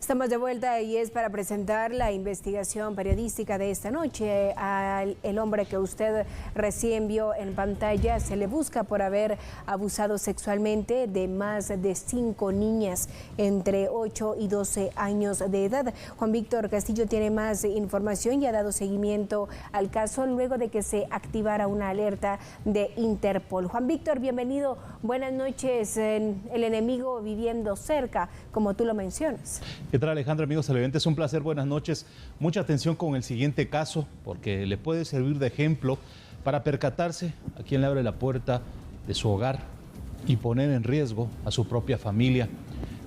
Estamos de vuelta y es para presentar la investigación periodística de esta noche. El hombre que usted recién vio en pantalla se le busca por haber abusado sexualmente de más de 5 niñas entre 8 y 12 años de edad. Juan Víctor Castillo tiene más información y ha dado seguimiento al caso luego de que se activara una alerta de Interpol. Juan Víctor, bienvenido. Buenas noches. El enemigo viviendo cerca, como tú lo mencionas. ¿Qué tal, Alejandra? Amigos televidentes, un placer, buenas noches. Mucha atención con el siguiente caso, porque le puede servir de ejemplo para percatarse a quien le abre la puerta de su hogar y poner en riesgo a su propia familia.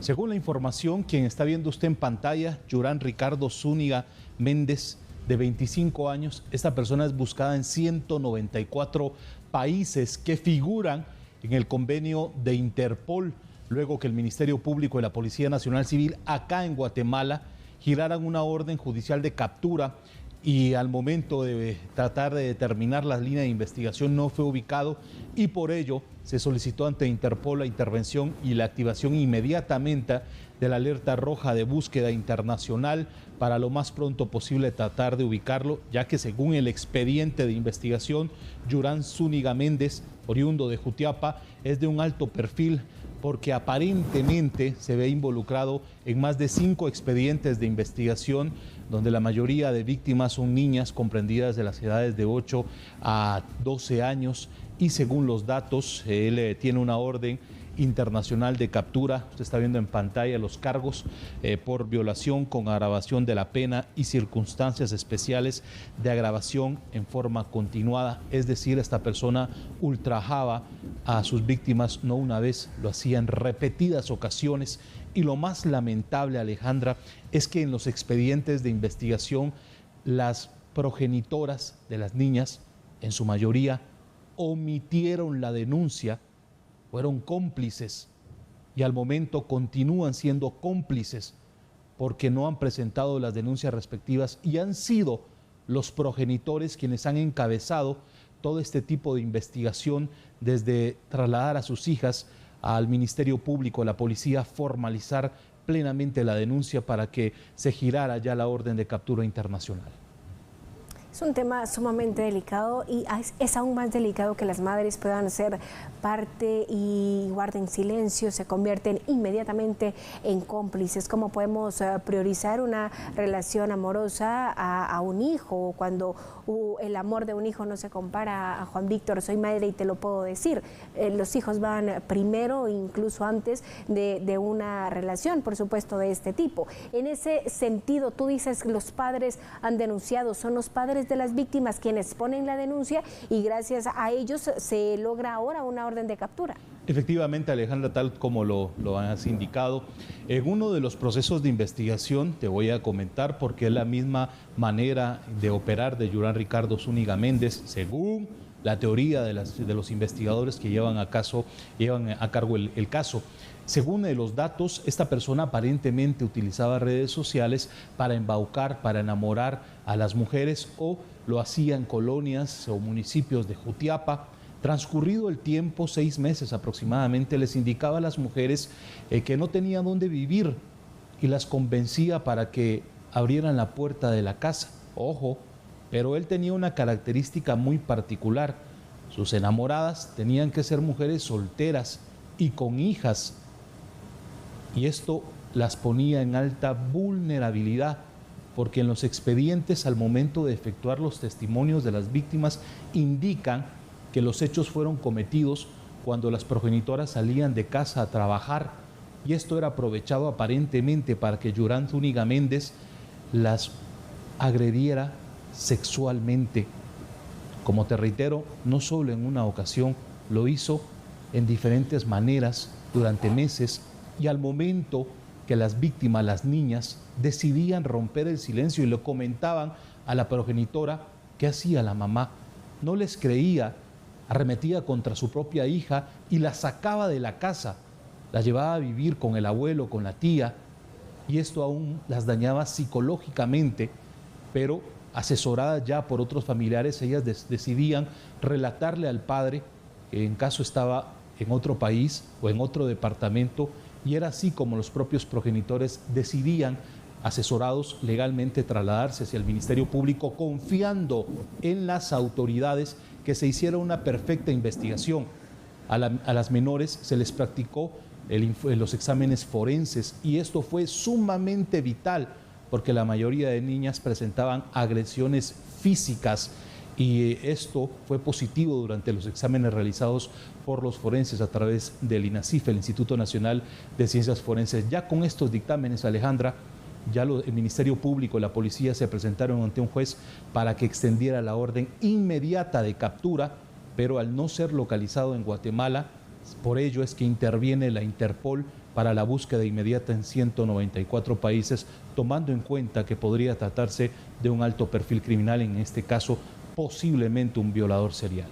Según la información, quien está viendo usted en pantalla, Yurán Ricardo Zúñiga Méndez, de 25 años, esta persona es buscada en 194 países que figuran en el convenio de Interpol, luego que el Ministerio Público y la Policía Nacional Civil acá en Guatemala giraran una orden judicial de captura y al momento de tratar de determinar la línea de investigación no fue ubicado y por ello se solicitó ante Interpol la intervención y la activación inmediatamente de la alerta roja de búsqueda internacional para lo más pronto posible tratar de ubicarlo, ya que según el expediente de investigación, Yurán Zúñiga Méndez, oriundo de Jutiapa, es de un alto perfil porque aparentemente se ve involucrado en más de 5 expedientes de investigación, donde la mayoría de víctimas son niñas comprendidas de las edades de 8 a 12 años y según los datos, él tiene una orden internacional de captura. Usted está viendo en pantalla los cargos por violación con agravación de la pena y circunstancias especiales de agravación en forma continuada. Es decir, esta persona ultrajaba a sus víctimas no una vez, lo hacía en repetidas ocasiones. Y lo más lamentable, Alejandra, es que en los expedientes de investigación las progenitoras de las niñas, en su mayoría, omitieron la denuncia, fueron cómplices y al momento continúan siendo cómplices porque no han presentado las denuncias respectivas y han sido los progenitores quienes han encabezado todo este tipo de investigación, desde trasladar a sus hijas al Ministerio Público, a la policía, formalizar plenamente la denuncia para que se girara ya la orden de captura internacional. Es un tema sumamente delicado y es aún más delicado que las madres puedan ser parte y guarden silencio, se convierten inmediatamente en cómplices. ¿Cómo podemos priorizar una relación amorosa a un hijo? Cuando el amor de un hijo no se compara a Juan Víctor, soy madre y te lo puedo decir. Los hijos van primero, incluso antes de una relación, por supuesto, de este tipo. En ese sentido, tú dices que los padres han denunciado, son los padres de las víctimas quienes ponen la denuncia y gracias a ellos se logra ahora una orden de captura. Efectivamente, Alejandra, tal como lo has indicado, en uno de los procesos de investigación, te voy a comentar porque es la misma manera de operar de Yurán Ricardo Zúñiga Méndez, según la teoría de los investigadores que llevan a cargo el caso. Según los datos, esta persona aparentemente utilizaba redes sociales para embaucar, para enamorar a las mujeres o lo hacía en colonias o municipios de Jutiapa. Transcurrido el tiempo, 6 meses aproximadamente, les indicaba a las mujeres que no tenían dónde vivir y las convencía para que abrieran la puerta de la casa. Ojo, pero él tenía una característica muy particular. Sus enamoradas tenían que ser mujeres solteras y con hijas. Y esto las ponía en alta vulnerabilidad, porque en los expedientes al momento de efectuar los testimonios de las víctimas indican que los hechos fueron cometidos cuando las progenitoras salían de casa a trabajar y esto era aprovechado aparentemente para que Yurán Zúñiga Méndez las agrediera sexualmente. Como te reitero, no solo en una ocasión, lo hizo en diferentes maneras durante meses y al momento que las víctimas, las niñas, decidían romper el silencio y le comentaban a la progenitora qué hacía la mamá, no les creía, arremetía contra su propia hija y la sacaba de la casa, la llevaba a vivir con el abuelo, con la tía, y esto aún las dañaba psicológicamente, pero asesoradas ya por otros familiares, ellas decidían relatarle al padre, que en caso estaba en otro país o en otro departamento, y era así como los propios progenitores decidían, asesorados legalmente, trasladarse hacia el Ministerio Público, confiando en las autoridades que se hiciera una perfecta investigación. A las menores se les practicó los exámenes forenses y esto fue sumamente vital porque la mayoría de niñas presentaban agresiones físicas y esto fue positivo durante los exámenes realizados por los forenses a través del INACIF, el Instituto Nacional de Ciencias Forenses. Ya con estos dictámenes, Alejandra, ya el Ministerio Público y la policía se presentaron ante un juez para que extendiera la orden inmediata de captura, pero al no ser localizado en Guatemala, por ello es que interviene la Interpol para la búsqueda inmediata en 194 países, tomando en cuenta que podría tratarse de un alto perfil criminal, en este caso posiblemente un violador serial.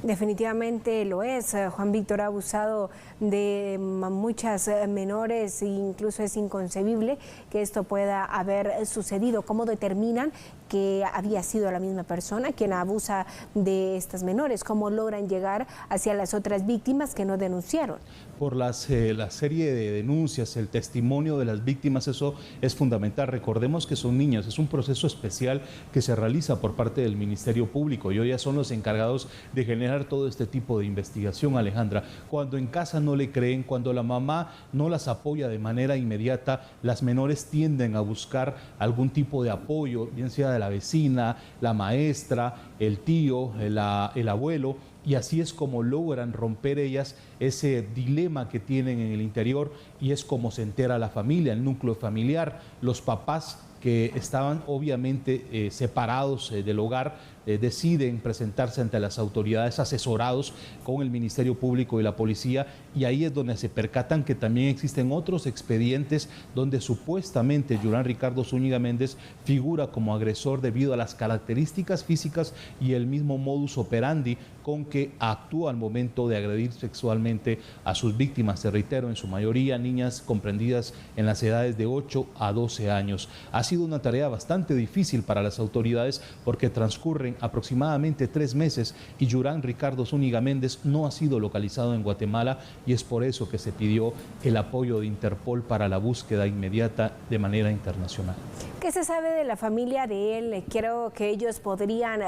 Definitivamente lo es. Juan Víctor ha abusado de muchas menores e incluso es inconcebible que esto pueda haber sucedido. ¿Cómo determinan que había sido la misma persona quien abusa de estas menores? ¿Cómo logran llegar hacia las otras víctimas que no denunciaron? Por la serie de denuncias, el testimonio de las víctimas, eso es fundamental. Recordemos que son niños, es un proceso especial que se realiza por parte del Ministerio Público y hoy ya son los encargados de generar todo este tipo de investigación, Alejandra. Cuando en casa no le creen, cuando la mamá no las apoya de manera inmediata, las menores tienden a buscar algún tipo de apoyo, bien sea de la vecina, la maestra, el tío, el abuelo, y así es como logran romper ellas ese dilema que tienen en el interior y es como se entera la familia, el núcleo familiar, los papás que estaban obviamente separados del hogar, deciden presentarse ante las autoridades asesorados con el Ministerio Público y la policía y ahí es donde se percatan que también existen otros expedientes donde supuestamente Yurán Ricardo Zúñiga Méndez figura como agresor debido a las características físicas y el mismo modus operandi con que actúa al momento de agredir sexualmente a sus víctimas, te reitero, en su mayoría niñas comprendidas en las edades de 8 a 12 años. Ha sido una tarea bastante difícil para las autoridades porque transcurren aproximadamente 3 meses y Yurán Ricardo Zúñiga Méndez no ha sido localizado en Guatemala y es por eso que se pidió el apoyo de Interpol para la búsqueda inmediata de manera internacional. ¿Qué se sabe de la familia de él? Creo que ellos podrían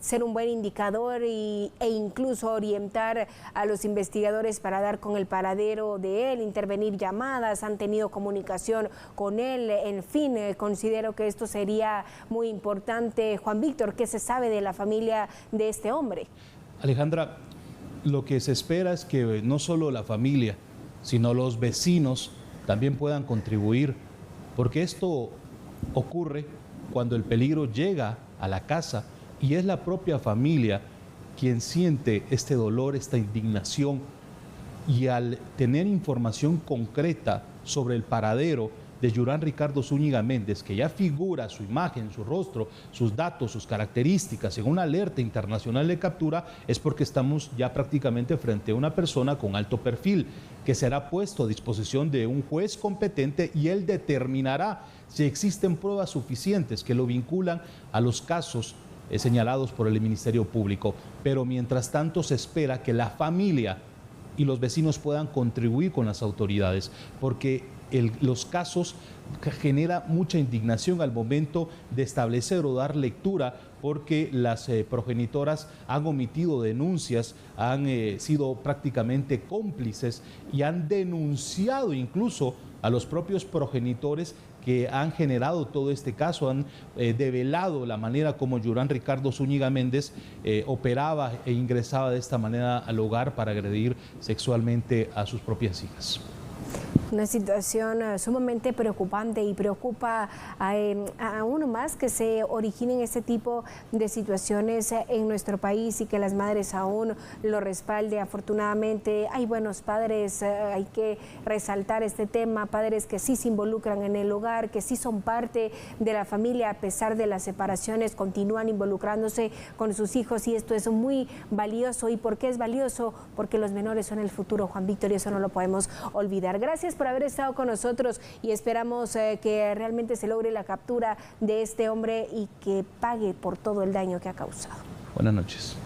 ser un buen indicador e incluso orientar a los investigadores para dar con el paradero de él, intervenir llamadas, han tenido comunicación con él, en fin, considero que esto sería muy importante. Juan Víctor, ¿qué se sabe de la familia de este hombre? Alejandra, lo que se espera es que no solo la familia, sino los vecinos también puedan contribuir, porque esto ocurre cuando el peligro llega a la casa y es la propia familia quien siente este dolor, esta indignación, y al tener información concreta sobre el paradero de Yurán Ricardo Zúñiga Méndez, que ya figura su imagen, su rostro, sus datos, sus características en una alerta internacional de captura, es porque estamos ya prácticamente frente a una persona con alto perfil, que será puesto a disposición de un juez competente y él determinará si existen pruebas suficientes que lo vinculan a los casos señalados por el Ministerio Público. Pero mientras tanto se espera que la familia y los vecinos puedan contribuir con las autoridades, porque los casos genera mucha indignación al momento de establecer o dar lectura, porque las progenitoras han omitido denuncias, han sido prácticamente cómplices y han denunciado incluso a los propios progenitores que han generado todo este caso, han develado la manera como Yurán Ricardo Zúñiga Méndez operaba e ingresaba de esta manera al hogar para agredir sexualmente a sus propias hijas. Una situación sumamente preocupante y preocupa a uno más que se originen este tipo de situaciones en nuestro país y que las madres aún lo respalden. Afortunadamente hay buenos padres, hay que resaltar este tema, padres que sí se involucran en el hogar, que sí son parte de la familia a pesar de las separaciones, continúan involucrándose con sus hijos y esto es muy valioso. ¿Y por qué es valioso? Porque los menores son el futuro, Juan Víctor, y eso no lo podemos olvidar. Gracias por haber estado con nosotros y esperamos que realmente se logre la captura de este hombre y que pague por todo el daño que ha causado. Buenas noches.